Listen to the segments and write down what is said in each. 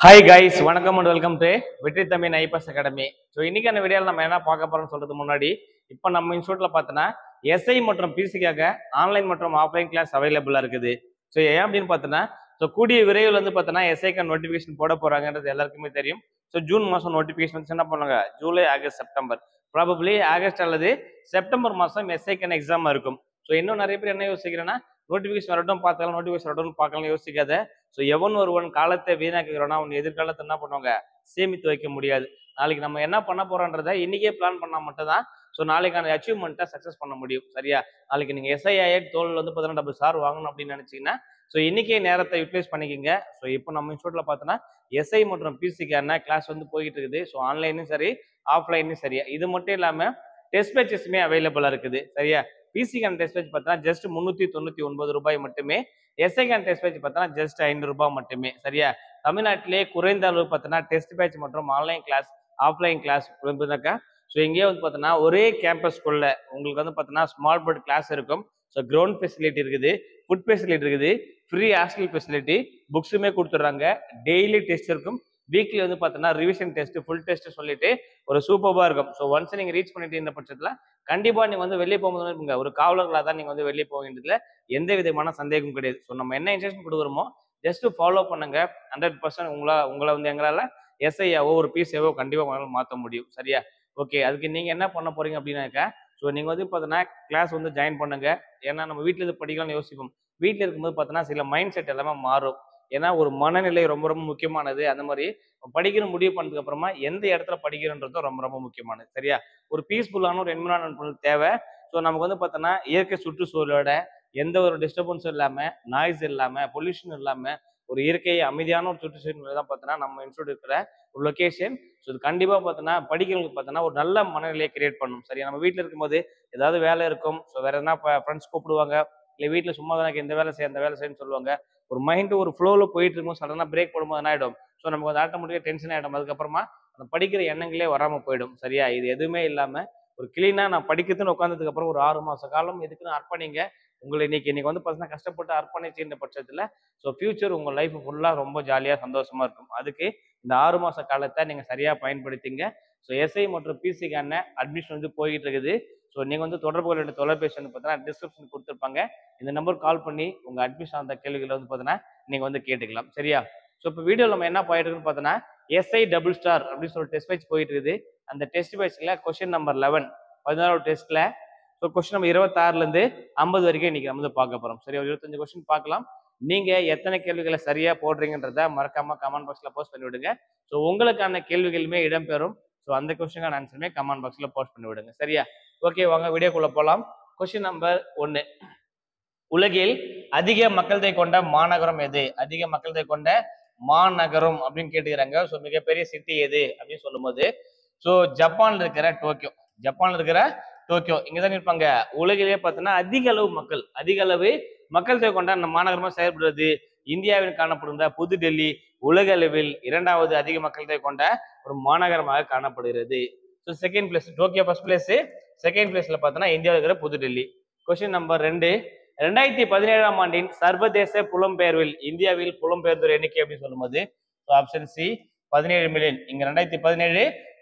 Hi guys, வணக்கம் and welcome to வெற்றி Tamil IPS academy. So இன்னைக்கான வீடியோவில் நம்ம என்ன பார்க்க போறோம்னு சொல்றது முன்னாடி இப்போ நம்ம இன்ஸ்டியூட்ல பார்த்தோன்னா எஸ்ஐ மற்றும் பிசிக்காக ஆன்லைன் மற்றும் ஆஃப்லைன் கிளாஸ் அவைலபிளா இருக்குது. ஸோ ஏன் அப்படின்னு பார்த்தோன்னா கூடிய விரைவில் வந்து பார்த்தோன்னா எஸ்ஐக்கான நோட்டிஃபிகேஷன் போட போறாங்கன்றது எல்லாருக்குமே தெரியும். ஸோ ஜூன் மாதம் நோட்டிஃபிகேஷன் வந்து என்ன பண்ணுவாங்க, July August September, probably August அல்லது செப்டம்பர் மாதம் எஸ்ஐக்கான எக்ஸாம் இருக்கும். ஸோ இன்னும் நிறைய பேர் என்ன யோசிக்கிறேன்னா நோட்டிஃபிகேஷன் வரட்டும் பார்க்கலாம், நோட்டிஃபிகேஷன் வரட்டும் பார்க்கலாம் யோசிக்காத. ஸோ எவன் ஒருவன் காலத்தை வீணாக்குகிறோன்னா அவன் எதிர்காலத்தை என்ன பண்ணுவாங்க, சேமித்து வைக்க முடியாது. நாளைக்கு நம்ம என்ன பண்ண போறோன்றதை இன்னைக்கே பிளான் பண்ணா மட்டும்தான் ஸோ நாளைக்கான அச்சீவ்மெண்ட்டை சக்ஸஸ் பண்ண முடியும். சரியா? நாளைக்கு நீங்க எஸ்ஐஐ தோல் வந்து பார்த்தீங்கன்னா டபுள் சார் வாங்கணும் அப்படின்னு நினைச்சீங்கன்னா ஸோ இன்னைக்கே நேரத்தை யூட்டிலைஸ் பண்ணிக்கோங்க. ஸோ இப்போ நம்ம இன்ஸ்டியூட்ல பார்த்தோன்னா எஸ்ஐ மற்றும் பிசிக்கான கிளாஸ் வந்து போயிட்டு இருக்குது. ஸோ ஆன்லைனும் சரி ஆஃப்லைனும் சரியா. இது மட்டும் இல்லாமல் டெஸ்ட் பேச்சஸுமே அவைலபிளா இருக்குது. சரியா? பிசிக்கான டெஸ்ட் பேட்ச் பார்த்தீங்கன்னா ஜஸ்ட் 399 ரூபாய் மட்டுமே. எஸ்ஐக்கான டெஸ்ட் பேட்ச் பார்த்தீங்கன்னா ஜஸ்ட் 500 ரூபாய் மட்டுமே. சரியா? தமிழ்நாட்டிலே குறைந்த அளவு பார்த்தீங்கன்னா டெஸ்ட் பேட்ச் மற்றும் ஆன்லைன் கிளாஸ் ஆஃப்லைன் கிளாஸ் இருந்தாக்கா ஸோ இங்கேயே வந்து பார்த்தீங்கன்னா ஒரே கேம்பஸ்குள்ள உங்களுக்கு வந்து பார்த்தீங்கன்னா ஸ்மால் போர்ட் கிளாஸ் இருக்கும். ஸோ கிரவுண்ட் ஃபெசிலிட்டி இருக்குது, ஃபுட் ஃபெசிலிட்டி இருக்குது, ஃப்ரீ ஹாஸ்டல் ஃபெசிலிட்டி, புக்ஸுமே கொடுத்துட்றாங்க, டெய்லி டெஸ்ட் இருக்கும், வீக்லி வந்து பார்த்தீங்கன்னா ரிவிஷன் டெஸ்ட் ஃபுல் டெஸ்ட் சொல்லிட்டு ஒரு சூப்பராக இருக்கும். ஸோ ஒன்ஸ் நீங்கள் ரீச் பண்ணிட்டு இந்த பட்சத்தில் கண்டிப்பாக நீங்கள் வந்து வெளியே போகும்போது ஒரு காவலர்களாக தான் நீங்கள் வந்து வெளியே போக வேண்டியதுல எந்த விதமான சந்தேகமும் கிடையாது. ஸோ நம்ம என்ன இன்ஸ்ட்ரக்ஷன் கொடுக்குறோமோ ஜஸ்ட் ஃபாலோ பண்ணுங்க. 100% உங்களை வந்து எங்களால் எஸ்ஐயாவோ ஒரு பிசியாவோ கண்டிப்பாக உங்களால் மாற்ற முடியும். சரியா? ஓகே, அதுக்கு நீங்கள் என்ன பண்ண போறீங்க அப்படின்னாக்கா ஸோ நீங்கள் வந்து பார்த்தீங்கன்னா கிளாஸ் வந்து ஜாயின் பண்ணுங்க. ஏன்னா நம்ம வீட்டில் இருந்து படிக்கலாம்னு யோசிப்போம். வீட்டில் இருக்கும்போது பார்த்தீங்கன்னா சில மைண்ட் செட் எல்லாமே மாறும். ஏன்னா ஒரு மனநிலை ரொம்ப ரொம்ப முக்கியமானது. அந்த மாதிரி படிக்கிற முடிவு பண்ணதுக்கு அப்புறமா எந்த இடத்துல படிக்கிறன்றதும் ரொம்ப ரொம்ப முக்கியமானது. சரியா? ஒரு பீஸ்ஃபுல்லான ஒரு என்விரான்மெண்ட் தேவை. ஸோ நமக்கு வந்து பார்த்தோன்னா இயற்கை சுற்றுச்சூழலோட எந்த ஒரு டிஸ்டர்பன்ஸும் இல்லாமல், நாய்ஸ் இல்லாமல், பொல்யூஷன் இல்லாமல் ஒரு இயற்கை அமைதியான ஒரு சுற்றுச்சூழல் தான் பார்த்தோன்னா நம்ம இன்ஸ்டியூட் இருக்கிற ஒரு லொக்கேஷன். ஸோ இது கண்டிப்பாக பார்த்தோன்னா படிக்கிறவங்களுக்கு பார்த்தோன்னா ஒரு நல்ல மனநிலையை கிரியேட் பண்ணும். சரியா? நம்ம வீட்டில் இருக்கும்போது ஏதாவது வேலை இருக்கும். ஸோ வேற எதனா ஃப்ரெண்ட்ஸ் கூப்பிடுவாங்க, இல்லை வீட்டில் சும்மா தான் எனக்கு இந்த வேலை செய்ய அந்த வேலை செய்யணும்னு சொல்லுவாங்க. ஒரு மைண்டு ஒரு ஃப்ளோவில் போயிட்டு இருக்கும், சடனாக பிரேக் போடும்போது என்ன ஆகிடும், ஸோ நமக்கு வந்து ஆட்டோமேட்டிக்காக டென்ஷன் ஆகிடும். அதுக்கப்புறமா அந்த படிக்கிற எண்ணங்களே வராமல் போயிடும். சரியா? இது எதுவுமே இல்லாமல் ஒரு கிளீனாக நான் படிக்கிறதுன்னு உட்காந்ததுக்கு அப்புறம் ஒரு 6 மாத காலம் எதுக்குன்னு அர்ப்பணிங்க. உங்களை இன்னைக்கு வந்து பார்த்தீங்கன்னா கஷ்டப்பட்டு அர்ப்பணிச்சுன்ற பட்சத்தில் ஸோ ஃபியூச்சர் உங்கள் லைஃப் ஃபுல்லாக ரொம்ப ஜாலியாக சந்தோஷமா இருக்கும். அதுக்கு இந்த 6 மாத காலத்தை நீங்கள் சரியாக பயன்படுத்திங்க. ஸோ எஸ்ஐ மற்றும் பிசிக்கான அட்மிஷன் வந்து போய்கிட்டு இருக்குது. ஸோ நீங்கள் வந்து தொடர்பு கொள்ள வேண்டிய தொலைபேசி வந்து பார்த்தீங்கன்னா டிஸ்கிரிப்ஷன் கொடுத்துருப்பாங்க. இந்த நம்பர் கால் பண்ணி உங்கள் அட்மிஷன் அந்த கேள்விகளை வந்து பார்த்தீங்கன்னா நீங்கள் வந்து கேட்டுக்கலாம். சரியா? ஸோ இப்போ வீடியோவில் நம்ம என்ன போயிட்டு இருக்குன்னு பார்த்தோன்னா எஸ்ஐ டபுள் ஸ்டார் அப்படின்னு சொல்லி டெஸ்ட் பேட்ச் போயிட்டு இருக்குது. அந்த டெஸ்ட் பேட்ச்ல கொஸ்டின் நம்பர் 11 14வது டெஸ்ட்ல ஸோ கொஸ்டின் நம்பர் 26லேருந்து 50 வரைக்கும் இன்னைக்கு நம்ம வந்து பார்க்க போகிறோம். சரியா? 25 கொஸ்டின் பார்க்கலாம். நீங்க எத்தனை கேள்விகளை சரியா போடுறீங்கன்றத மறக்காம கமெண்ட் பாக்ஸ்ல போஸ்ட் பண்ணி விடுங்க. ஸோ உங்களுக்கான கேள்விகளுமே இடம்பெறும். ஸோ அந்த கொஸ்டினுக்கான ஆன்சருமே கமெண்ட் பாக்ஸ்ல போஸ்ட் பண்ணி விடுங்க. சரியா? ஓகே, வாங்க வீடியோக்குள்ள போகலாம். கொஸ்டின் நம்பர் 1, உலகில் அதிக மக்கள் தொகை கொண்ட மாநகரம் எது? அதிக மக்கள் தொகை கொண்ட மாநகரம் அப்படின்னு கேட்டுக்கிறாங்க. ஸோ மிகப்பெரிய சிட்டி எது அப்படின்னு சொல்லும்போது ஸோ ஜப்பான்ல இருக்கிற டோக்கியோ. ஜப்பான்ல இருக்கிற டோக்கியோ இங்கதான் இருப்பாங்க. உலகிலேயே பார்த்தோன்னா அதிக அளவு மக்கள் தொகை கொண்ட அந்த மாநகரமா செயல்படுறது இந்தியாவில் காணப்படுகிற புது டெல்லி உலக அளவில் 2வது அதிக மக்கள் தொகை கொண்ட ஒரு மாநகரமாக காணப்படுகிறது. So second place Tokyo first place, second பிளேஸ்ல பார்த்தோன்னா இந்தியாவில் இருக்கிற புது டெல்லி. கொஸ்டின் நம்பர் 2, 2017ஆம் ஆண்டின் சர்வதேச புலம்பெயர்வில் இந்தியாவில் புலம்பெயர்ந்தோர் எண்ணிக்கை அப்படின்னு சொல்லும்போது ஆப்ஷன் சி 17 மில்லியன். இங்க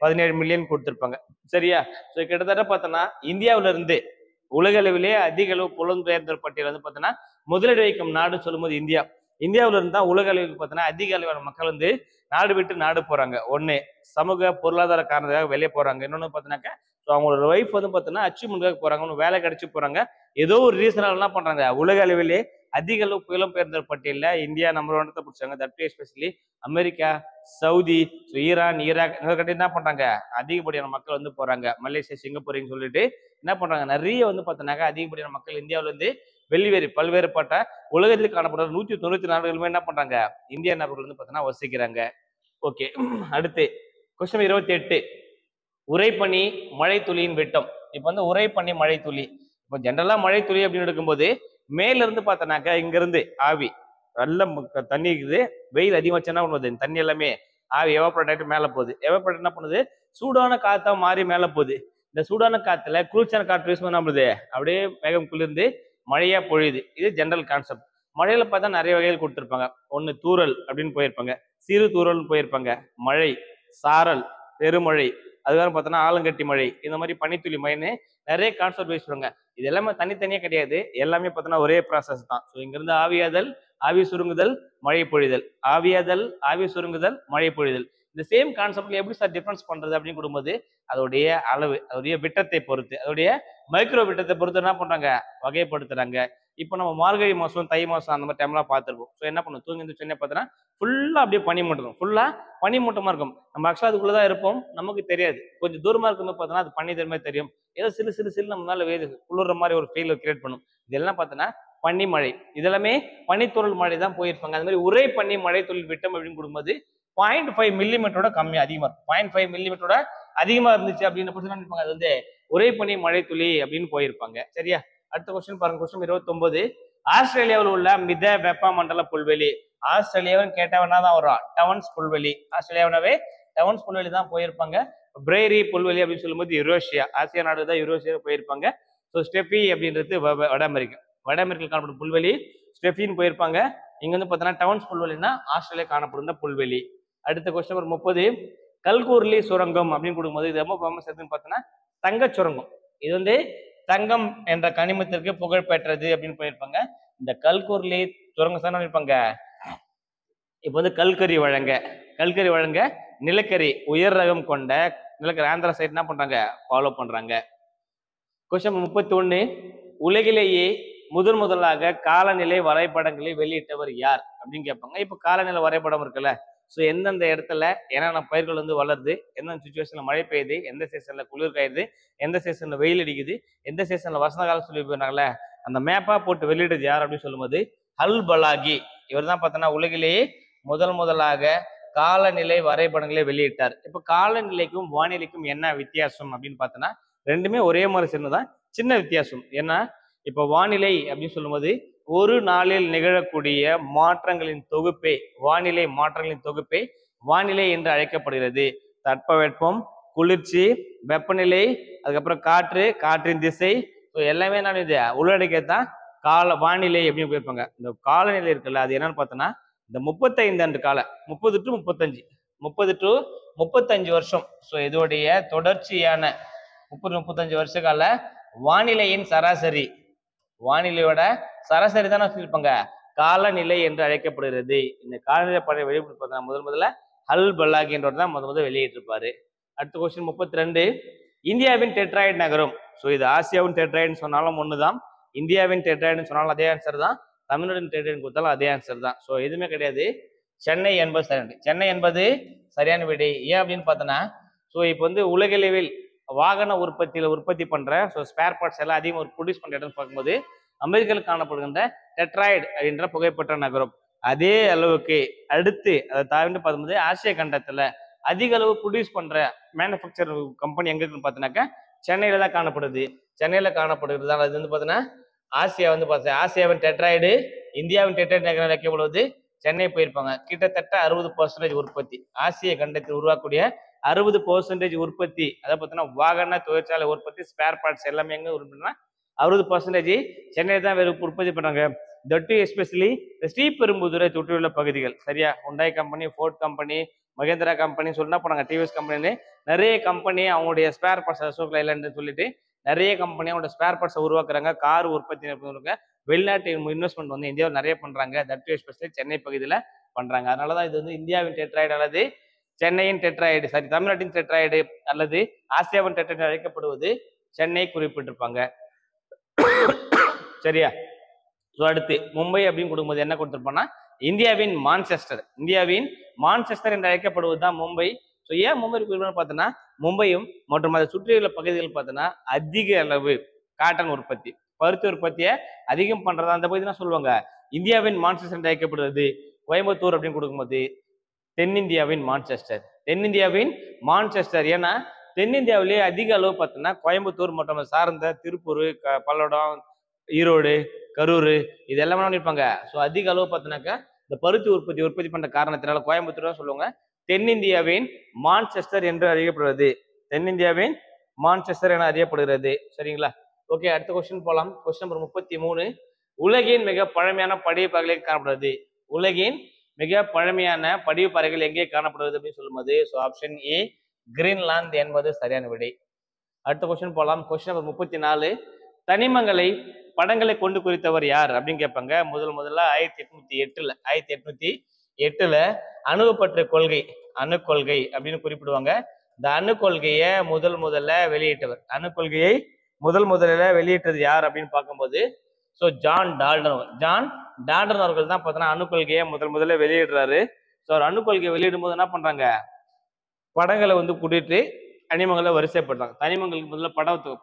17 மில்லியன் கொடுத்திருப்பாங்க. சரியா? ஸோ கிட்டத்தட்ட பார்த்தோன்னா இந்தியாவில இருந்து உலக அளவிலே அதிக அளவு புலம்பெயர்ந்தோர் பட்டியல் வந்து பார்த்தோன்னா முதலிட வைக்கும் நாடு சொல்லும்போது இந்தியாவில இருந்து தான் உலக அளவுக்கு பார்த்தோன்னா அதிக அளவான மக்கள் வந்து நாடு விட்டு நாடு போறாங்க. ஒன்று சமூக பொருளாதார காரணத்துக்காக வெளியே போறாங்க. இன்னொன்று பார்த்தோன்னாக்கா ஸோ அவங்களோட ஒய்ஃப் வந்து பார்த்தோன்னா அச்சீவ்மெண்ட்காக போறாங்க, ஒன்று வேலை கிடைச்சி போறாங்க. ஏதோ ஒரு ரீசனால் என்ன பண்றாங்க, உலக அளவிலே அதிக அளவு புலம்பெயர்ந்தோர் பட்டியலில் இந்தியா நம்பர் 1 பிடிச்சாங்க. That especially America, Saudi, Iran, Iraq இந்த கட்டி என்ன பண்றாங்க, அதிகப்படியான மக்கள் வந்து போறாங்க. மலேசியா, சிங்கப்பூர்னு சொல்லிட்டு என்ன பண்றாங்க, நிறைய வந்து பார்த்தோன்னாக்கா அதிகப்படியான மக்கள் இந்தியாவில இருந்து வெளிவேறி பல்வேறுபட்ட உலகத்தில் காணப்படுற 194 நாடுகளுமே என்ன பண்றாங்க, இந்திய நபர்கள் வந்து பார்த்தோன்னா வசிக்கிறாங்க. ஓகே, அடுத்து கொஸ்டின் 28, உறைபனி மழை துளியின் விட்டம். இப்போ வந்து உறைபனி மழை துளி, இப்போ ஜென்ரலா மழை துளி அப்படின்னு எடுக்கும்போது மேல இருந்து பார்த்தோன்னாக்கா இங்க இருந்து ஆவி நல்ல தண்ணி இருக்குது. வெயில் அதிகமாச்சுன்னா பண்ணுது தண்ணி எல்லாமே ஆவி எவாபரேட் ஆகிட்டு மேலே போகுது. எவாபரேட் என்ன பண்ணுது, சூடான காத்தா மாறி மேலே போகுது. இந்த சூடான காத்துல குளிர்ச்சியான காற்று யூஸ் பண்ண பண்ணுது, அப்படியே மேகம் குளிர்ந்து மழையா பொழியுது. இது ஜென்ரல் கான்செப்ட். மழையில பார்த்தா நிறைய வகைகள் கொடுத்துருப்பாங்க. ஒன்று தூறல் அப்படின்னு போயிருப்பாங்க, சிறு தூறல்னு போயிருப்பாங்க, மழை, சாரல், பெருமழை, அதுக்கப்புறம் பார்த்தோன்னா ஆலங்கட்டி மழை, இந்த மாதிரி பனித்துளி மழைன்னு நிறைய கான்செப்ட் வைஸ் பண்ணுவாங்க. இது எல்லாமே தனித்தனியாக கிடையாது, எல்லாமே பார்த்தோன்னா ஒரே ப்ராசஸ் தான். ஸோ இங்கிருந்து ஆவியாதல், ஆவி சுருங்குதல், மழை பொழிதல், ஆவியாதல், ஆவி சுருங்குதல், மழை பொழிதல். இந்த சேம் கான்செப்ட்ல எப்படி சார் டிஃபரன்ஸ் பண்றது அப்படின்னு கொடுக்கும்போது அதோடைய அளவு, அதோடைய விட்டத்தை பொறுத்து, அதோடைய மைக்ரோ விட்டத்தை பொறுத்து என்ன பண்றாங்க, வகைப்படுத்துறாங்க. இப்போ நம்ம மார்கழி மாசம், தை மாசம் அந்த மாதிரி டைம்லாம் பார்த்துருப்போம். ஸோ என்ன பண்ணும், தூங்கி சொன்ன பார்த்தோன்னா ஃபுல்லா அப்படியே பனி மூட்டம், ஃபுல்லா பனி மூட்டமா இருக்கும். நம்ம ஆக்சுவலா அதுக்குள்ளதான் இருப்போம், நமக்கு தெரியாது. கொஞ்சம் தூரமா இருக்கும்போது பார்த்தோன்னா அது பனி தருமே தெரியும். ஏதோ சிறு சிறு சிறு நம்ம மேல வேது குளிர்ற மாதிரி ஒரு ஃபீல் கிரியேட் பண்ணும். இதெல்லாம் பார்த்தோன்னா பனிமழை, இதெல்லாமே பனித்துறல் மழை தான் போயிருப்பாங்க. அது மாதிரி உரை பனி மழை தொழில் விட்டம் அப்படின்னு கொடுக்கும்போது 0.5 மில்லிமீட்டரோட கம்மி அதிகமா இருக்கும். 0.5 மில்லிமீட்டரோட அதிகமா இருந்துச்சு அப்படின்னு அது வந்து உரை பனி மழை துளி அப்படின்னு போயிருப்பாங்க. சரியா? அடுத்த கொஸ்டின் பாருங்க, கொஸ்டின் 29. ஆஸ்திரேலியாவில் உள்ள மித வெப்ப மண்டல புல்வெளி. ஆஸ்திரேலியாவும் கேட்டவனா தான் வரும், டவுன்ஸ் புல்வெளி. ஆஸ்திரேலியாவே டவுன்ஸ் புல்வெளி தான் போயிருப்பாங்க. பிரேரி புல்வெளி அப்படின்னு சொல்லும்போது யுரேஷியா, ஆசியா நாடு தான் யுரேஷியா போயிருப்பாங்க. ஸோ ஸ்டெஃபி அப்படின்றது வட அமெரிக்கா, வட அமெரிக்காவில் காணப்படும் புல்வெளி ஸ்டெஃபின்னு போயிருப்பாங்க. இங்க வந்து பார்த்தோன்னா டவுன்ஸ் புல்வெளினா ஆஸ்திரேலியா காணப்படும் புல்வெளி. அடுத்த கொஸ்டின் நம்பர் 30. கல்கூர்லி சுரங்கம் அப்படின்னு கொடுக்கும்போது இது ரொம்ப ஃபேமஸ் எதுன்னு பார்த்தோன்னா தங்க சுரங்கம். இது வந்து தங்கம் என்ற கனிமத்திற்கு புகழ் பெற்றது அப்படின்னு போயிருப்பாங்க. இந்த கல்கூர்லி சுரங்கம் சார் இருப்பாங்க. இப்போ வந்து கல்கரி வழங்க நிலக்கரி உயர் ரகம் கொண்ட நிலக்கரி ஆந்திரா சைட் என்ன பண்றாங்க, ஃபாலோ பண்றாங்க. கொஸ்டின் 31. உலகிலேயே முதலாக காலநிலை வரைபடங்களை வெளியிட்டவர் யார் அப்படின்னு கேட்பாங்க. இப்போ காலநிலை வரைபடம் இருக்குல்ல, ஸோ எந்தெந்த இடத்துல என்னென்ன பயிர்கள் வந்து வளருது, எந்தெந்த சுச்சுவேஷன்ல மழை பெய்யுது, எந்த சீசன்ல குளிர் காயுது, எந்த சீசன்ல வெயில் அடிக்குது, எந்த சீசன்ல வசந்த காலம் சொல்லி போனாங்கல்ல, அந்த மேப்பா போட்டு வெளியிடுறது யார் அப்படின்னு சொல்லும்போது அல் பலாகி. இவர் தான் பார்த்தோன்னா உலகிலேயே முதலாக காலநிலை வரைபடங்களை வெளியிட்டார். இப்போ காலநிலைக்கும் வானிலைக்கும் என்ன வித்தியாசம் அப்படின்னு பார்த்தோன்னா ரெண்டுமே ஒரே மாதிரி சேர்ந்துதான், சின்ன வித்தியாசம். ஏன்னா இப்போ வானிலை அப்படின்னு சொல்லும்போது ஒரு நாளில் நிகழக்கூடிய மாற்றங்களின் தொகுப்பே, வானிலை மாற்றங்களின் தொகுப்பே வானிலை என்று அழைக்கப்படுகிறது. தட்பவெப்பம், குளிர்ச்சி, வெப்பநிலை, அதுக்கப்புறம் காற்று, காற்றின் திசை, எல்லாமே நான் இது உள்ளடக்கியதான் வானிலை அப்படின்னு போயிருப்பாங்க. இந்த காலநிலை இருக்குல்ல, அது என்னன்னு பார்த்தோன்னா இந்த 35 ஆண்டு கால 30 to 35 வருஷம். ஸோ இதோடைய தொடர்ச்சியான 30-35 வருஷ கால வானிலையின் சராசரி, வானிலையோட சராசரி தான் சொல்லியிருப்பாங்க காலநிலை என்று அழைக்கப்படுகிறது. இந்த காலநிலை பழைய வெளியிட்டு முதல்ல அல் பலாகி என்றவர் தான் முதல் வெளியிட்டிருப்பாரு. அடுத்த கொஸ்டின் 32. இந்தியாவின் டெட்ராய்டு நகரம். ஸோ இது ஆசியாவின் டெட்ராய்டுன்னு சொன்னாலும் ஒண்ணுதான், இந்தியாவின் டெட்ராய்டுன்னு சொன்னாலும் அதே ஆன்சர் தான், தமிழ்நாட்டின் டெட்ராய்டு கொடுத்தாலும் அதே ஆன்சர் தான். ஸோ எதுவுமே கிடையாது, சென்னை என்பது சரியான, சென்னை என்பது சரியான விடை. ஏன் அப்படின்னு பார்த்தோன்னா ஸோ இப்போ வந்து உலகளவில் வாகன உற்பத்தி பண்ற ஸோ ஸ்பேர் பார்ட்ஸ் எல்லாம் அதிகமாக ப்ரொடியூஸ் பண்ற இடம்னு பார்க்கும்போது அமெரிக்காவில் காணப்படுகின்ற டெட்ராய்டு அப்படின்ற புகைப்பட்ட நகரம். அதே அளவுக்கு அடுத்து அதை தாண்டி பார்க்கும்போது ஆசிய கண்டத்துல அதிக அளவு ப்ரொடியூஸ் பண்ற மேனுஃபேக்சர் கம்பெனி எங்க இருக்குன்னு பார்த்தீங்கன்னாக்கா சென்னையில தான் காணப்படுது. சென்னையில காணப்படுகிறதால அது வந்து பார்த்தீங்கன்னா ஆசியா வந்து பார்த்தா ஆசியாவின் டெட்ராய்டு, இந்தியாவின் டெட்ராய்டு நகரம் வைக்கப்படுவது சென்னை போயிருப்பாங்க. கிட்டத்தட்ட 60% உற்பத்தி, ஆசிய கண்டத்தில் உருவாக்கக்கூடிய 60% உற்பத்தி, அதை பார்த்தீங்கன்னா வாகன தொழிற்சாலை உற்பத்தி ஸ்பேர் பார்ட்ஸ் எல்லாமே எங்க உற்பத்தினா 60% சென்னையை தான் உற்பத்தி பண்றாங்க. தட் எஸ்பெஷலி ஸ்ரீபெரும்புதுரை தொற்றியுள்ள பகுதிகள். சரியா? Hyundai company, Ford company, Mahindra company சொல்லி என்ன பண்ணாங்க, டிவிஎஸ் கம்பெனி, நிறைய கம்பெனி அவங்களுடைய ஸ்பேர் பார்ட்ஸ், அசோக் லைலாண்ட் சொல்லிட்டு நிறைய கம்பெனி அவங்களோட ஸ்பேர் பார்ட்ஸை உருவாக்குறாங்க. கார் உற்பத்தி வெளிநாட்டு இன்வெஸ்ட்மெண்ட் வந்து இந்தியாவில் நிறைய பண்றாங்க. தட் எஸ்பெஷலி சென்னை பகுதியில் பண்றாங்க. அதனாலதான் இது வந்து இந்தியாவின் டெட்ராய்டு அல்லது சென்னையின் டெட்ராய்டு, சாரி தமிழ்நாட்டின் டெட்ராய்டு அல்லது ஆசியாவின் டெட்ராய்டு அழைக்கப்படுவது சென்னை குறிப்பிட்டிருப்பாங்க. சரியா? ஸோ அடுத்து மும்பை அப்படின்னு கொடுக்கும்போது என்ன கொடுத்துருப்போம்னா இந்தியாவின் மான்செஸ்டர் என்று அழைக்கப்படுவது தான் மும்பை. ஸோ ஏன் மும்பை பார்த்தோன்னா மும்பையும் மற்றும் அதை சுற்றியுள்ள பகுதிகள் பார்த்தோன்னா அதிக அளவு காட்டன் உற்பத்தி, பருத்தி உற்பத்தியை அதிகம் பண்றதா அந்த பகுதி தான் சொல்லுவாங்க இந்தியாவின் மான்செஸ்டர் என்று அழைக்கப்படுவது. கோயம்புத்தூர் அப்படின்னு கொடுக்கும்போது தென்னிந்தியாவின் மான்செஸ்டர். ஏன்னா தென்னிந்தியாவிலேயே அதிக அளவு பார்த்தோன்னா கோயம்புத்தூர் மற்றும் சார்ந்த திருப்பூர், பல்லடம், ஈரோடு, கரூர் இது எல்லாமே பண்ணிருப்பாங்க. ஸோ அதிக அளவு பார்த்தோன்னாக்கா இந்த பருத்தி உற்பத்தி பண்ற காரணத்தினால கோயம்புத்தூர் தான் சொல்லுவாங்க தென்னிந்தியாவின் மான்செஸ்டர் என்று அறியப்படுகிறது. தென்னிந்தியாவின் மான்செஸ்டர் என அறியப்படுகிறது. சரிங்களா? ஓகே, அடுத்த கொஸ்டின் போலாம். Question number 33. உலகின் மிக பழமையான படிவு பாறைகள் காணப்படுவது. உலகின் மிக பழமையான படிவு பாறைகள் எங்கே காணப்படுவது அப்படின்னு சொல்லும்போது ஸோ ஆப்ஷன் ஏ கிரீன்லாந்து என்பது சரியான விடை. அடுத்த கொஸ்டின் போகலாம். Question number 34. தனிமங்களை படங்களை கொண்டு குறித்தவர் யார் அப்படின்னு கேட்பாங்க. முதல்ல 1808ல அணு பற்றிய கொள்கை அணு கொள்கை அப்படின்னு குறிப்பிடுவாங்க. இந்த அணு கொள்கையை முதல்ல வெளியிட்டவர் அணு கொள்கையை முதல்ல வெளியிட்டது யார் அப்படின்னு பார்க்கும்போது ஸோ ஜான் டால்டன் அவர்கள் தான் பார்த்தோன்னா அணு கொள்கையை முதல்ல வெளியிடுறாரு. ஸோ அவர் அணு கொள்கையை வெளியிடும் போது என்ன பண்றாங்க, படங்களை வந்து கூட்டிட்டு தனிமங்களை வரிசைப்படுறாங்க. தனிமங்களுக்கு முதல்ல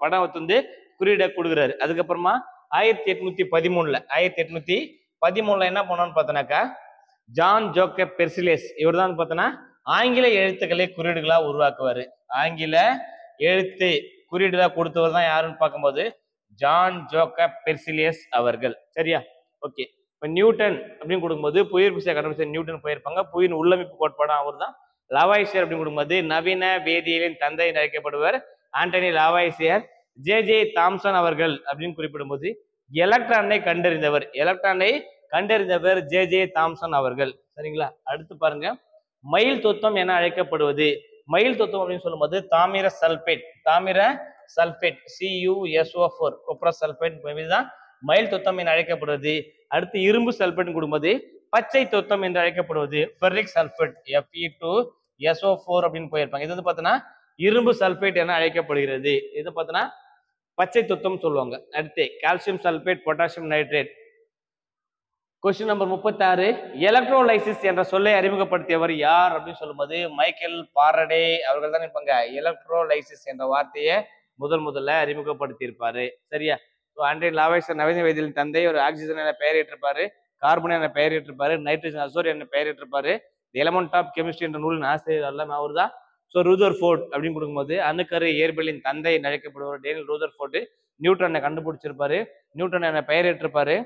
படம் வந்து குறியீட கொடுக்குறாரு. அதுக்கப்புறமா 1813 என்ன பண்ணோம்னு பார்த்தோன்னாக்கா ஜான் ஜோக்கப் பெர்சிலியஸ் இவர் தான் பார்த்தோன்னா ஆங்கில எழுத்துக்களை குறியீடுகளா உருவாக்குவாரு. ஆங்கில எழுத்து குறியீடுகளா கொடுத்தவர் தான் யாருன்னு பார்க்கும்போது ஜான் ஜோக்கப் பெர்சிலியஸ் அவர்கள். சரியா? ஓகே. இப்போ நியூட்டன் அப்படின்னு கொடுக்கும்போது புவியீர்ப்பு விசையை கண்டுபிடிச்ச நியூட்டன் போயிருப்பாங்க. புவியின் உள்ளமைப்பு கோட்பாடு அவர் தான். லாவாய்சியர் அப்படின்னு கொடுக்கும்போது நவீன வேதியியலின் தந்தை என்று அழைக்கப்படுவர் ஆண்டனி லாவாய்சியர். ஜே தாம்சன் அவர்கள் அப்படின்னு குறிப்பிடும்போது எலக்ட்ரானை கண்டறிந்தவர் ஜே தாம்சன் அவர்கள். சரிங்களா? அடுத்து பாருங்க, மயில் தொத்தம் என அழைக்கப்படுவது. மயில் தொத்தம் அப்படின்னு சொல்லும்போது தாமிர சல்பேட் CuSO4 கொப்ரஸ் சல்பேட் தான் மயில் தொத்தம் என அழைக்கப்படுவது. அடுத்து இரும்பு சல்பேட் கொடுக்கும்போது பச்சை தொத்தம் என்று அழைக்கப்படுவது ஃபெர்ரிக் சல்பேட் Fe2SO4 அப்படின்னு போயிருப்பாங்க. இது வந்து பார்த்தோன்னா இரும்பு சல்பேட் என அழைக்கப்படுகிறது. இது பார்த்தோன்னா பச்சை தொத்தம் சொல்லுவாங்க. அடுத்து calcium sulphate potassium nitrate. Question number 36. Electrolysis என்ற சொல்லை அறிமுகப்படுத்தியவர் யார் அப்படின்னு சொல்லும்போது மைக்கேல் பாரடே அவர்கள் தான் இருப்பாங்க. எலக்ட்ரோலைசிஸ் என்ற வார்த்தையை முதல்ல அறிமுகப்படுத்தி இருப்பாரு. சரியா? ஆண்டனி லாவாய்சியர் நவீன வேதியியலின் தந்தை. ஒரு ஆக்சிஜன் என பெயரிட்டிருப்பாரு, கார்பன் என பெயரிட்டிருப்பாரு, நைட்ரஜன் அசோர் என பெயரிட்டிருப்பாரு. எலமெண்ட் ஆஃப் கெமிஸ்ட்ரி என்ற நூலின் ஆசிரியர் எல்லாமே அவர் தான். ஸோ ரூதர்ஃபோர்ட் அப்படின்னு கொடுக்கும்போது அணுக்கரு இயற்பியலின் தந்தை அழைக்கப்படுவார் டேனியல் ரூதர்ஃபோர்ட். நியூட்ரனை கண்டுபிடிச்சிருப்பாரு, நியூட்டன் என பெயரிட்டிருப்பாரு,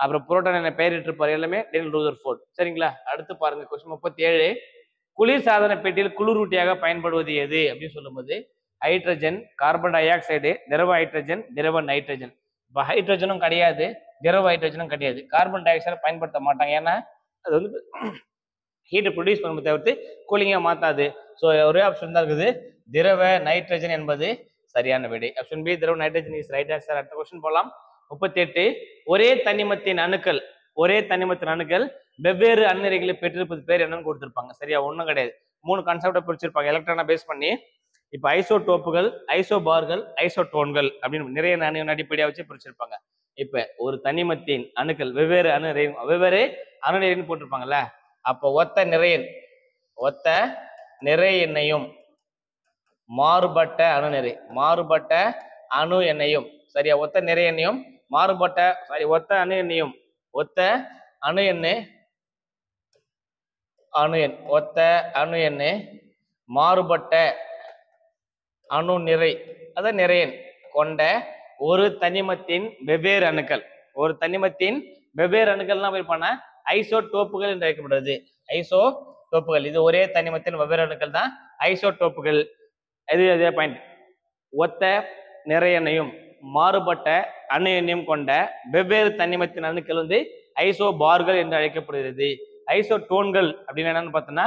அப்புறம் புரோட்டான் என பெயரிட்டிருப்பாரு. எல்லாமே டேனியல் ரூதர்ஃபோர்ட். சரிங்களா? அடுத்து பாருங்க கொஸ்டின் 37. குளிர் சாதன பெட்டியில் குளிரூட்டியாக பயன்படுவது எது அப்படின்னு சொல்லும்போது ஹைட்ரஜன், கார்பன் டை ஆக்சைடு, திரவ ஹைட்ரஜன், திரவ நைட்ரஜன். இப்போ ஹைட்ரஜனும் கிடையாது, திரவ ஹைட்ரஜனும் கிடையாது. கார்பன் டை ஆக்சைடு பயன்படுத்த மாட்டாங்க, ஏன்னா அது வந்து ஹீட்டை ப்ரொடியூஸ் பண்ணுறது தவிர்த்து கூலிங்காக மாற்றாது. ஸோ ஒரே ஆப்ஷன் தான் இருக்குது, திரவ நைட்ரஜன் என்பது சரியான விடை. ஆப்ஷன் பி திரவ நைட்ரஜன் இஸ் ரைட் ஆன்சர். அடுத்த கொஸ்டின் போகலாம். 38. ஒரே தனிமத்தின் அணுக்கள் வெவ்வேறு அணுநிறைகளை பெற்றிருப்பது பேர் என்னன்னு கொடுத்திருப்பாங்க. சரியா? ஒன்றும் கிடையாது, 3 கான்செப்டை பிரிச்சிருப்பாங்க எலக்ட்ரானை பேஸ் பண்ணி. இப்போ ஐசோடோப்புகள், ஐசோபார்கள், ஐசோடோன்கள் அப்படின்னு நிறைய அடிப்படையாக வச்சு பிரிச்சிருப்பாங்க. இப்போ ஒரு தனிமத்தின் அணுக்கள் வெவ்வேறு அணுநிறைன்னு போட்டிருப்பாங்கல்ல, அப்போ ஒத்த நிறை எண்ணையும் மாறுபட்ட அணு எண்ணையும் சரியா ஒத்த நிறை எண்ணையும் ஒத்த அணு எண்ணையும் மாறுபட்ட அணு நிறை அதான் நிறையன் கொண்ட ஒரு தனிமத்தின் வெவ்வேறு அணுக்கள் போயிருப்பான ஐசோடோப்புகள் என்று அழைக்கப்படுறது. ஐசோடோப்புகள் இது ஒரே தனிமத்தின் வெவ்வேறு அணுக்கள் தான் ஐசோடோப்புகள். இதே பாயிண்ட். ஒத்த நிறையனையும் மாறுபட்ட அணு எண்ணையும் கொண்ட வெவ்வேறு தனிமத்தின் அணுக்கள் வந்து ஐசோபார்கள் என்று அழைக்கப்படுகிறது. ஐசோடோன்கள் அப்படின்னு என்னன்னு பார்த்தோன்னா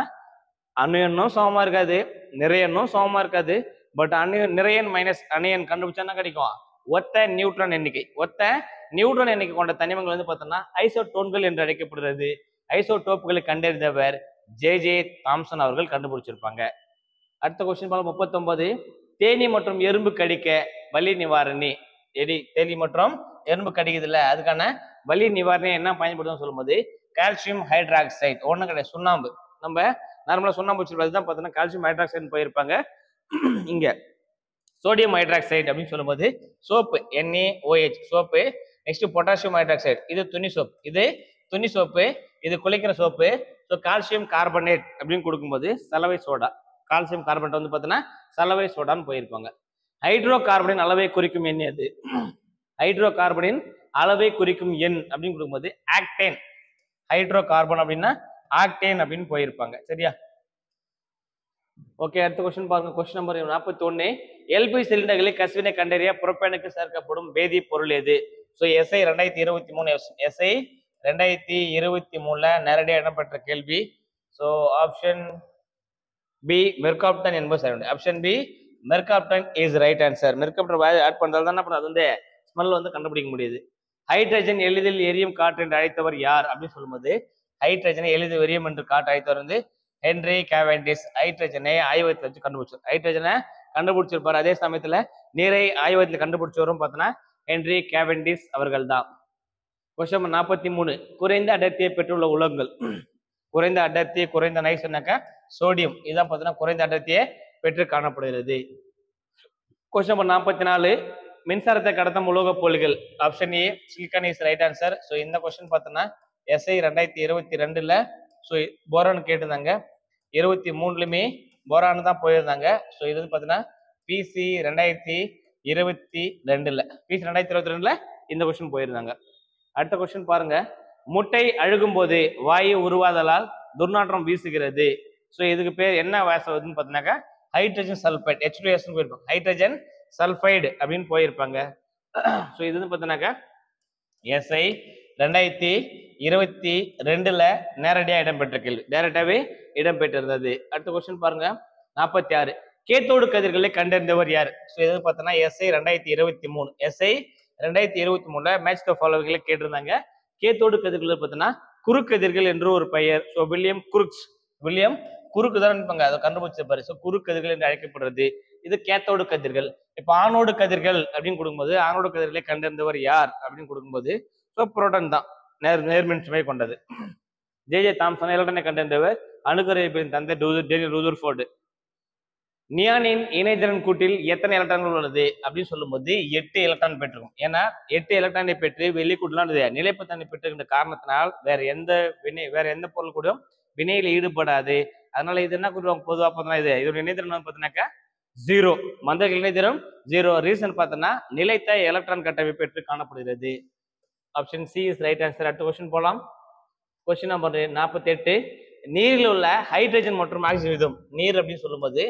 அணு எண்ணும் சமமா இருக்காது, நிறையனும் சமமா இருக்காது. பட் நிறையன் மைனஸ் அணையன் கண்டுபிடிச்சா என்ன கிடைக்கும்? ஒத்த நியூட்ரான் எண்ணிக்கை கொண்ட தனிமங்கள் வந்து பார்த்தோம்னா ஐசோடோன்கள் என்று அழைக்கப்படுகிறது. ஐசோடோப்புகளை கண்டறிந்தவர் ஜே தாம்சன் அவர்கள் கண்டுபிடிச்சிருப்பாங்க. அடுத்த கொஸ்டின் பாருங்க 39. தேனி மற்றும் எறும்பு கடிக்க வலி நிவாரணி. தேனி மற்றும் எறும்பு கடிக்குதுல்ல, அதுக்கான வலி நிவாரணி என்ன பயன்படுதுன்னு சொல்லும்போது கால்சியம் ஹைட்ராக்சைடு. ஒன்றும் கிடையாது, சுண்ணாம்பு. நம்ம நார்மலாக சுண்ணாம்பு வச்சிருப்பது தான் பார்த்தோன்னா கால்சியம் ஹைட்ராக்சைடு போயிருப்பாங்க. இங்க சோடியம் ஹைட்ராக்சைடு அப்படின்னு சொல்லும்போது soap NaOH soap. Next potassium hydroxide இது துணி சோப்பு, இது குளிக்கிற சோப்பு. ஸோ கால்சியம் கார்பனேட் அப்படின்னு கொடுக்கும்போது சலவை சோடா. கால்சியம் கார்பனேட் வந்து பார்த்தோன்னா சலவை சோடான்னு போயிருப்பாங்க. ஹைட்ரோ கார்பனின் அளவை குறிக்கும் எண் அது. ஹைட்ரோ கார்பனின் அளவை குறிக்கும் எண் அப்படின்னு கொடுக்கும்போது ஆக்டேன். ஹைட்ரோ கார்பன் அப்படின்னா ஆக்டேன் அப்படின்னு போயிருப்பாங்க. சரியா? ஓகே, அடுத்த கொஸ்டின் பாருங்க. Question number 41. LP சிலிண்டர்களில் கசிவினை கண்டறிய புரோப்பேனுக்கு சேர்க்கப்படும் வேதி பொருள் எது? ஸோ எஸ்ஐ 2023 எஸ்ஐ 2023 நேரடியாக இடம்பெற்ற கேள்வி. ஸோ ஆப்ஷன் பி மெர்காப்டன் என்பது சரி. Option B mercaptan is right answer. Mercaptan add பண்றது தான் அப்புறம் அது வந்து ஸ்மெல் வந்து கண்டுபிடிக்க முடியுது. ஹைட்ரஜன் எளிதில் எரியும் காற்று என்று அழைத்தவர் யார் அப்படின்னு சொல்லும்போது ஹைட்ரஜனை எளிதில் எரியும் என்று காற்று அழைத்தவர் வந்து ஹென்ரி கேவெண்டிஷ். ஹைட்ரஜனை ஆய்வகத்தில் வச்சு கண்டுபிடிச்சார். ஹைட்ரஜனை கண்டுபிடிச்சிருப்பாரு. அதே சமயத்துல நீரை ஆய்வகத்தில் கண்டுபிடிச்சவரும் பார்த்தோன்னா ஹென்ரி கேவெண்டிஷ் அவர்கள் தான். கொஸ்டின் நம்பர் 43 குறைந்த அடர்த்தியை பெற்றுள்ள உலோகங்கள். குறைந்த அடர்த்தி குறைந்த நை சொன்னாக்கா சோடியம். இதான் பார்த்தீங்கன்னா குறைந்த அடர்த்தியை பெற்று காணப்படுகிறது. கொஸ்டின் நம்பர் 44 மின்சாரத்தை கடத்தும் உலோக பொருள்கள். Option A silicon is right answer. So இந்த கொஸ்டின் பார்த்தோன்னா எஸ்ஐ 2022 ஸோ போரான் கேட்டிருந்தாங்க. 23 போரான் தான் போயிருந்தாங்க. ஸோ இது வந்து பார்த்தீங்கன்னா பிசி 2022 பிசி 2022 இந்த கொஸ்டின் போயிருந்தாங்க. அடுத்த கொஸ்டின் பாருங்க. முட்டை அழுகும் போது வாயு உருவாதலால் துர்நாற்றம் வீசுகிறது. ஸோ இதுக்கு பேர் என்ன வாசம் பார்த்தீங்கன்னாக்கா ஹைட்ரஜன் சல்ஃபைடு H2S போயிருப்பாங்க. ஹைட்ரஜன் சல்ஃபைடு அப்படின்னு போயிருப்பாங்க. ஸோ இது வந்து பார்த்தீங்கன்னாக்கா எஸ்ஐ 2022 நேரடியாக இடம்பெற்ற கேள்வி. டைரக்டாவே இடம்பெற்றிருந்தது. அடுத்த கொஸ்டின் பாருங்க 46 கேத்தோடு கதிர்களை கண்டறிந்தவர் யார்? ஸோ இது பார்த்தோன்னா எஸ்ஐ 2023 எஸ்ஐ 2023 மேட்ச் த ஃபாலோவர்களை கேட்டிருந்தாங்க. கேத்தோடு கதிர்கள் பார்த்தீங்கன்னா குறுக்கதிர்கள் என்று ஒரு பெயர். ஸோ வில்லியம் குறுக்கு தான் இருப்பாங்க. அதை கண்டுபிடிச்சிருப்பாரு. ஸோ குறுக்கதிர்கள் என்று அழைக்கப்படுறது இது கேத்தோடு கதிர்கள். இப்போ ஆணோடு கதிர்கள் அப்படின்னு கொடுக்கும்போது ஆணோடு கதிர்களை கண்டறிந்தவர் யார் அப்படின்னு கொடுக்கும்போது ஸோ புரோட்டான் தான் நேர்மின் சுமை கொண்டது. ஜே தாம்சன் எலக்ட்ரானை கண்டறிந்தவர் அணுக்கருவின் தந்தை டேனியல் ரூதர்ஃபோர்டு. நியானின் இணைதிறன் கூட்டில் எத்தனை எலக்ட்ரான்கள் உள்ளது அப்படின்னு சொல்லும்போது 8 எலக்ட்ரான் பெற்றிருக்கும். ஏன்னா 8 எலக்ட்ரானை பெற்று வெளிக்கூட்டலாம் நிலைப்புத்தன்மை பெற்றிருக்கின்ற காரணத்தினால் வேற எந்த பொருள் கூட வினையில ஈடுபடாது. அதனால இது என்ன கூடுவாங்க பொதுவாக பார்த்தோம்னா இதோட இணைதிறன் பார்த்தீங்கன்னாக்கா 0. மந்தர்கள் இணைதிறன் 0. ரீசன் பார்த்தோன்னா நிலைத்த எலக்ட்ரான் கட்டமைப்பு பெற்று காணப்படுகிறது. Option C is right answer. அடுத்த கொஸ்டின் போலாம். கொஸ்டின் நம்பர் 48 நீரில் உள்ள ஹைட்ரஜன் மற்றும் ஆக்சிஜன் விகிதம். நீர் அப்படின்னு சொல்லும்போது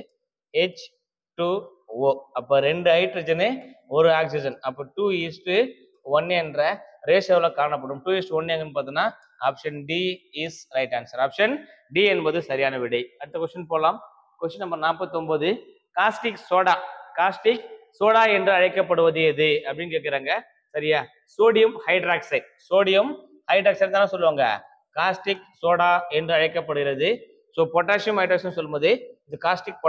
H2O. அப்ப 2 ஹைட்ரஜனு 1 ஆக்சிஜன். அப்போ 2:1 என்ற ரேஷியோல காணப்படும். 2:1 எங்கன்னு பார்த்தோம்னா option D is right answer. Option D என்பது சரியான விடை. அடுத்த கொஸ்டின் போலாம். கொஸ்டின் நம்பர் 49 காஸ்டிக் சோடா என்று அழைக்கப்படுவது எது அப்படின்னு கேட்கிறாங்க. சரியா? சோடியம் ஹைட்ராக்சைடு தானே சொல்லுவாங்க. காஸ்டிக் சோடா என்று அழைக்கப்படுகிறது. ஸோ பொட்டாசியம் ஹைட்ராக்சைடு சொல்லும்போது இது காஸ்டிக்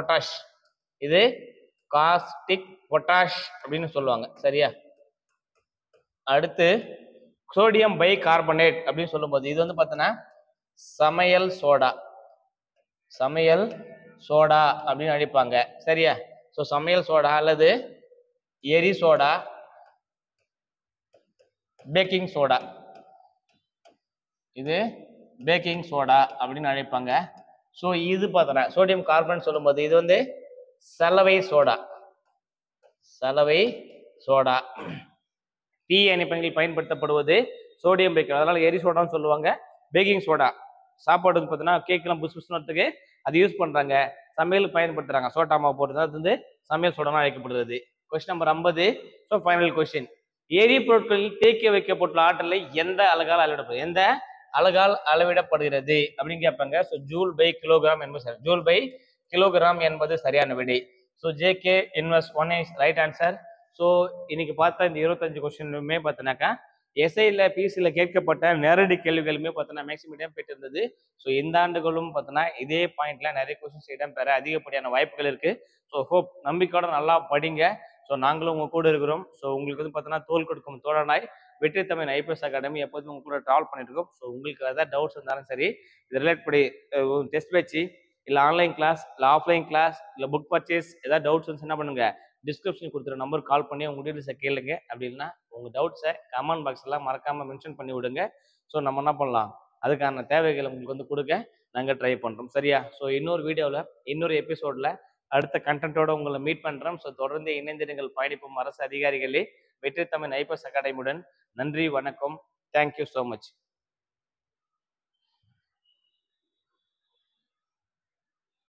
பொட்டாஷ் அப்படின்னு சொல்லுவாங்க. சரியா? அடுத்து சோடியம் பை கார்பனேட் அப்படின்னு சொல்லும்போது இது வந்து பார்த்தோன்னா சமையல் சோடா அப்படின்னு அழைப்பாங்க. சரியா? ஸோ சமையல் சோடா அல்லது எரி சோடா, பேக்கிங் சோடா, இது பேக்கிங் சோடா அப்படின்னு அழைப்பாங்க. ஸோ இது பார்த்தோன்னா சோடியம் கார்பனேட் சொல்லும்போது இது வந்து சலவை சோடா. டீ இணைப்பங்கள் பயன்படுத்தப்படுவது சோடியம் பேக்கர். அதனால எரி சோடான்னு சொல்லுவாங்க. பேக்கிங் சோடா சாப்பாடு பார்த்தீங்கன்னா கேக்கெல்லாம் புதுசுறதுக்கு அது யூஸ் பண்றாங்க. சமையலுக்கு பயன்படுத்துறாங்க. சோட்டா மாவு போட்டு அது வந்து சமையல் சோடான்னு அழைக்கப்படுகிறது. Question number 50 so final question எரிபொருட்களில் தேக்கி வைக்கப்பட்டுள்ள ஆற்றலை எந்த அலகால் அளவிடப்படுகிறது அப்படின்னு கேட்பாங்க. ஸோ ஜூல் பை கிலோகிராம் என்பது சரியான விடை. So JK inverse 1 is right answer. So இன்னைக்கு பார்த்தா இந்த 25 கொஸ்டினுமே பார்த்தோன்னாக்கா எஸ்ஐல பிசியில் கேட்கப்பட்ட நேரடி கேள்விகளுமே பார்த்தோன்னா மேக்ஸிமம் இடம் பெற்றிருந்தது. ஸோ இந்த ஆண்டுகளும் பார்த்தோன்னா இதே பாயிண்ட்ல நிறைய கொஸ்டின்ஸ் இடம் பெற அதிகப்படியான வாய்ப்புகள் இருக்கு. ஸோ ஹோப் நம்பிக்கையோட நல்லா படிங்க. ஸோ நாங்களும் உங்க கூட இருக்கிறோம். ஸோ உங்களுக்கு வந்து பார்த்தோன்னா தோல் கொடுக்கும் தோழனாய் வெற்றி தமிழ் ஐபிஎஸ் அகாடமி எப்போதும் உங்க கூட ட்ராவல் பண்ணிட்டு இருக்கோம். ஸோ உங்களுக்கு ஏதாவது டவுட்ஸ் இருந்தாலும் சரி இது ரிலேட் படி டெஸ்ட் வச்சு இல்லை ஆன்லைன் கிளாஸ் இல்லை ஆஃப்லைன் கிளாஸ் இல்லை புக் பர்ச்சேஸ் ஏதாவது டவுட்ஸ் வந்து என்ன பண்ணுங்க டிஸ்கிரிப்ஷன் கொடுத்துற நம்பர் கால் பண்ணி உங்க டீட்டெயில்ஸை கேளுங்க. அப்படி இல்லைன்னா உங்க டவுட்ஸை கமெண்ட் பாக்ஸ் எல்லாம் மறக்காம மென்ஷன் பண்ணி விடுங்க. ஸோ நம்ம என்ன பண்ணலாம் அதுக்கான தேவைகளை உங்களுக்கு வந்து கொடுக்க நாங்கள் ட்ரை பண்றோம். சரியா? ஸோ இன்னொரு வீடியோவில் இன்னொரு எபிசோட்ல அடுத்த கண்டென்ட்டோட உங்களை மீட் பண்றோம். ஸோ தொடர்ந்து இணைந்திருங்கள் பயணிப்போம் அரசு அதிகாரிகளே வெற்றி தமிழ் ஐபிஎஸ் அகாடமியுடன். நன்றி, வணக்கம். Thank you so much.